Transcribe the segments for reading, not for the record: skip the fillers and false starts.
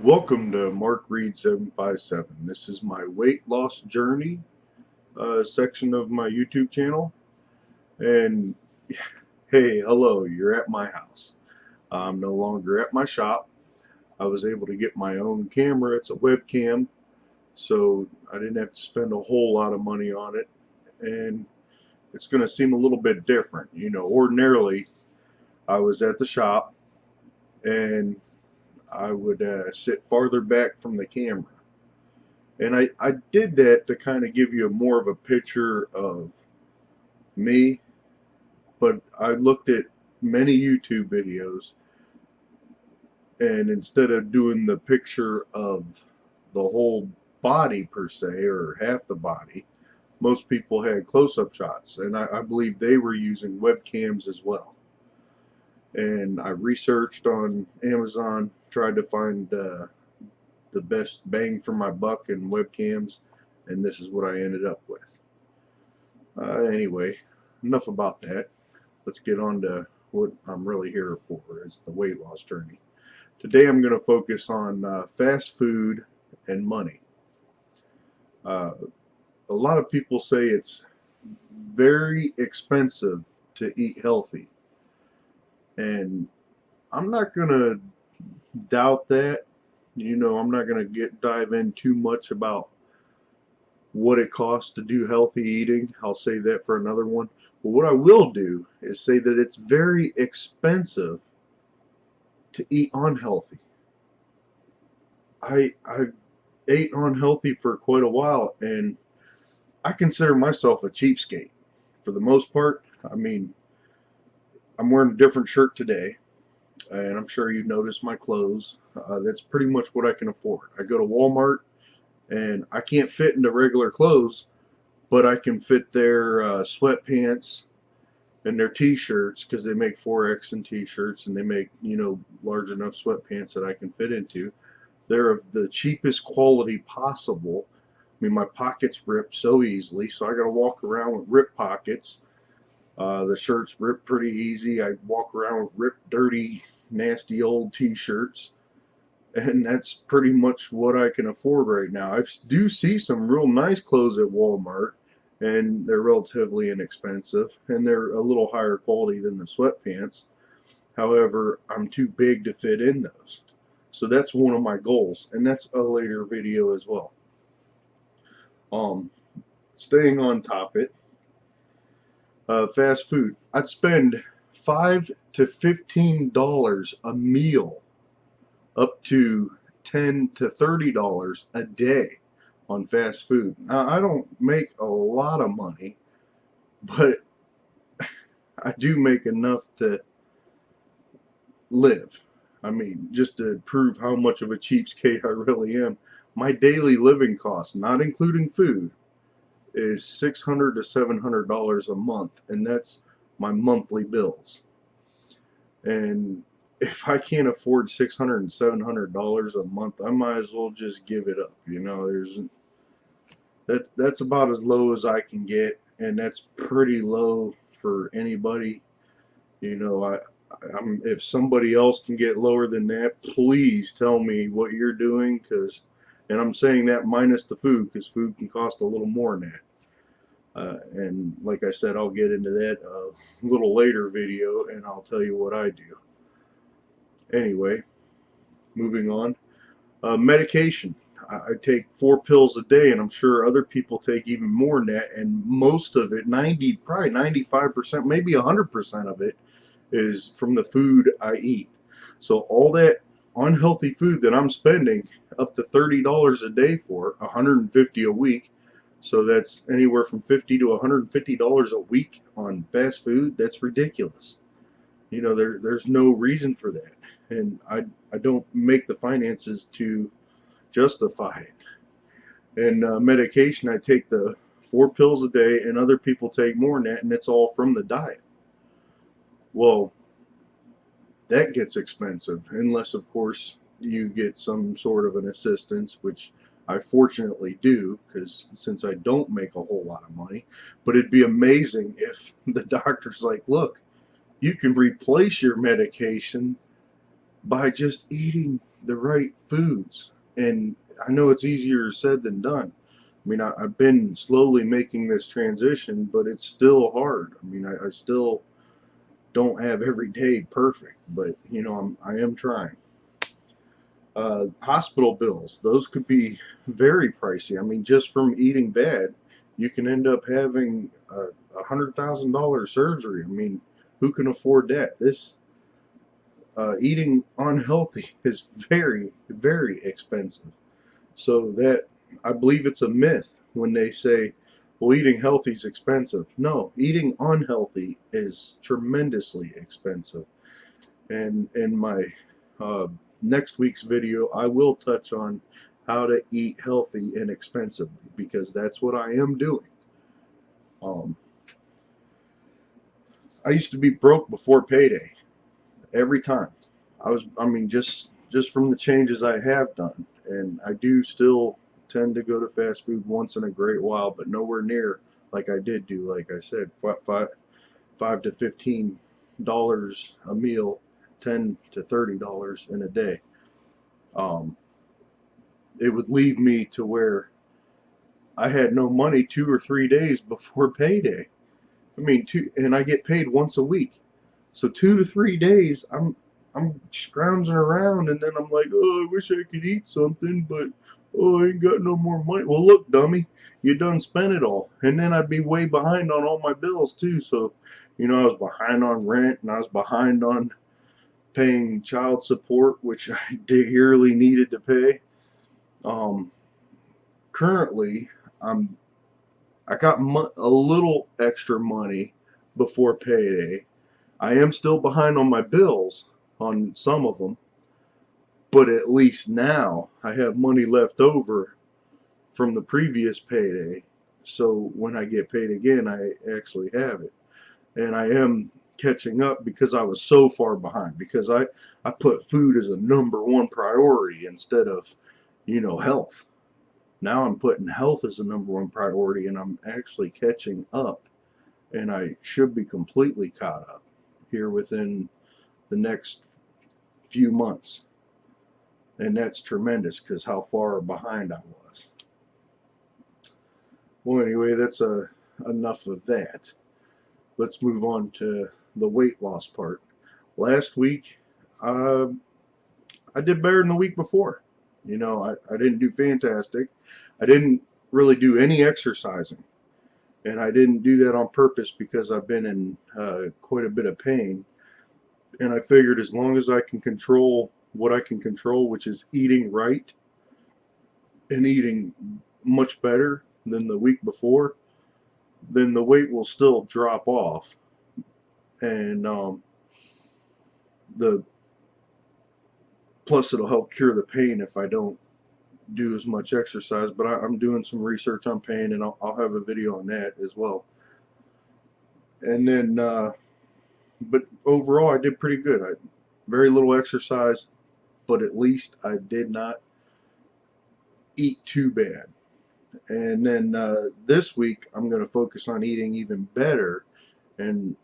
Welcome to Mark Reed 757. This is my weight loss journey section of my YouTube channel. And hey, hello, you're at my house. I'm no longer at my shop. I was able to get my own camera. It's a webcam, so I didn't have to spend a whole lot of money on it. And it's going to seem a little bit different. Ordinarily, I was at the shop and I would sit farther back from the camera. And I did that to kind of give you more of a picture of me, but I looked at many YouTube videos, and instead of doing the picture of the whole body per se, or half the body, most people had close-up shots, and I believe they were using webcams as well. And I researched on Amazon, tried to find the best bang for my buck in webcams, and this is what I ended up with. Anyway, enough about that. Let's get on to what I'm really here for, is the weight loss journey. Today I'm going to focus on fast food and money. A lot of people say it's very expensive to eat healthy, and I'm not going to doubt that. I'm not going to dive in too much about what it costs to do healthy eating. I'll save that for another one. But what I will do is say that it's very expensive to eat unhealthy. I ate unhealthy for quite a while, and I consider myself a cheapskate for the most part. I mean, I'm wearing a different shirt today, and I'm sure you noticed my clothes. That's pretty much what I can afford. I go to Walmart, and I can't fit into regular clothes, but I can fit their sweatpants and their t-shirts, because they make 4X in t-shirts, and they make large enough sweatpants that I can fit into. They're of the cheapest quality possible. I mean, my pockets rip so easily, so I got to walk around with ripped pockets. The shirts rip pretty easy. I walk around with ripped, dirty, nasty old t-shirts, and that's pretty much what I can afford right now. I do see some real nice clothes at Walmart, and they're relatively inexpensive, and they're a little higher quality than the sweatpants. However, I'm too big to fit in those. So that's one of my goals, and that's a later video as well. Um, Staying on topic, fast food. I'd spend $5 to $15 a meal, up to $10 to $30 a day on fast food. Now, I don't make a lot of money, but I do make enough to live. I mean, just to prove how much of a cheapskate I really am, my daily living costs, not including food, is $600 to $700 a month, and that's my monthly bills. And if I can't afford $600 and $700 a month, I might as well just give it up. That's about as low as I can get, and that's pretty low for anybody. If somebody else can get lower than that, please tell me what you're doing, and I'm saying that minus the food, because food can cost a little more than that. And like I said, I'll get into that a little later video, and I'll tell you what I do. Anyway, moving on. Medication. I take 4 pills a day, and I'm sure other people take even more than that, and most of it, probably 95%, maybe 100% of it, is from the food I eat. So all that unhealthy food that I'm spending up to $30 a day for, $150 a week, so that's anywhere from $50 to $150 a week on fast food. That's ridiculous. There's no reason for that, and I don't make the finances to justify it. And medication, I take the 4 pills a day, and other people take more than that, and it's all from the diet. Well, that gets expensive, unless of course you get some sort of an assistance, which I fortunately do, because since I don't make a whole lot of money. But it'd be amazing if the doctor's like, look, you can replace your medication by just eating the right foods. And I know it's easier said than done. I mean, I've been slowly making this transition, but it's still hard. I mean, I still don't have every day perfect, but you know, I am trying. Hospital bills, those could be very pricey. I mean, just from eating bad, you can end up having $100,000 surgery. I mean, who can afford that? This eating unhealthy is very, very expensive. So that I believe it's a myth when they say, well, eating healthy is expensive. No, eating unhealthy is tremendously expensive. And in my uh, next week's video, I will touch on how to eat healthy inexpensively because that's what I am doing. Um, I used to be broke before payday every time. I mean, just from the changes I have done, and I do still tend to go to fast food once in a great while, but nowhere near like I did do. Like I said, what five to $15 a meal, $10 to $30 in a day. Um, it would leave me to where I had no money 2 or 3 days before payday. I mean, and I get paid once a week. So 2 to 3 days, I'm scrounging around, and then I'm like, oh, I wish I could eat something, but oh, I ain't got no more money. Well, look, dummy, you done spent it all, and then I'd be way behind on all my bills too. So, you know, I was behind on rent, and I was behind on paying child support, which I dearly needed to pay. Um, Currently, I'm I got a little extra money before payday. I am still behind on my bills on some of them, but at least now I have money left over from the previous payday. So when I get paid again, I actually have it. And I am catching up because I was so far behind because I put food as a number 1 priority instead of, you know, health. Now I'm putting health as a number 1 priority and I'm actually catching up and I should be completely caught up here within the next few months. And that's tremendous because how far behind I was. Well, anyway, that's enough of that. Let's move on to the weight loss part. Last week, uh, I did better than the week before. You know, I didn't do fantastic. I didn't really do any exercising. And I didn't do that on purpose because I've been in quite a bit of pain. And I figured as long as I can control what I can control, which is eating right and eating much better than the week before, then the weight will still drop off. And the plus it'll help cure the pain if I don't do as much exercise. But I'm doing some research on pain, and I'll have a video on that as well. And then, but overall, I did pretty good. I very little exercise, but at least I did not eat too bad. And then this week, I'm going to focus on eating even better, and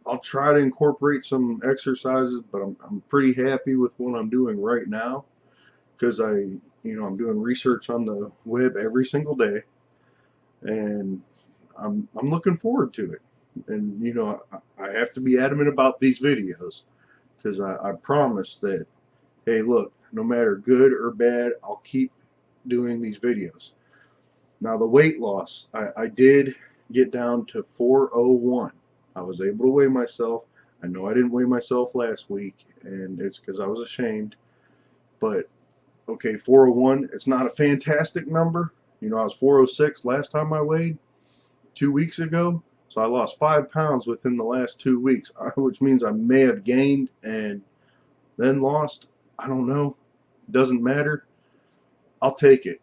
I'll try to incorporate some exercises. But I'm pretty happy with what I'm doing right now because I'm doing research on the web every single day, and I'm looking forward to it. And I have to be adamant about these videos because I promise that, hey, look, no matter good or bad, I'll keep doing these videos. Now the weight loss, I did get down to 401. I was able to weigh myself. I know I didn't weigh myself last week, and it's because I was ashamed. But okay, 401, it's not a fantastic number. I was 406 last time I weighed 2 weeks ago. So I lost 5 pounds within the last 2 weeks, which means I may have gained and then lost. I don't know. It doesn't matter. I'll take it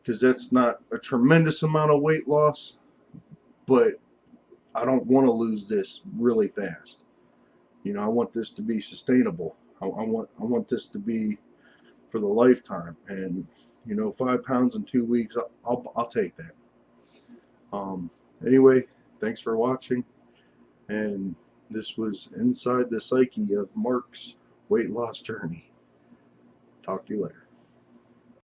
because that's not a tremendous amount of weight loss, but I don't want to lose this really fast. I want this to be sustainable. I want this to be for the lifetime, and 5 pounds in 2 weeks, I'll take that. Anyway, thanks for watching, and this was Inside the Psyche of Mark's weight loss journey. Talk to you later.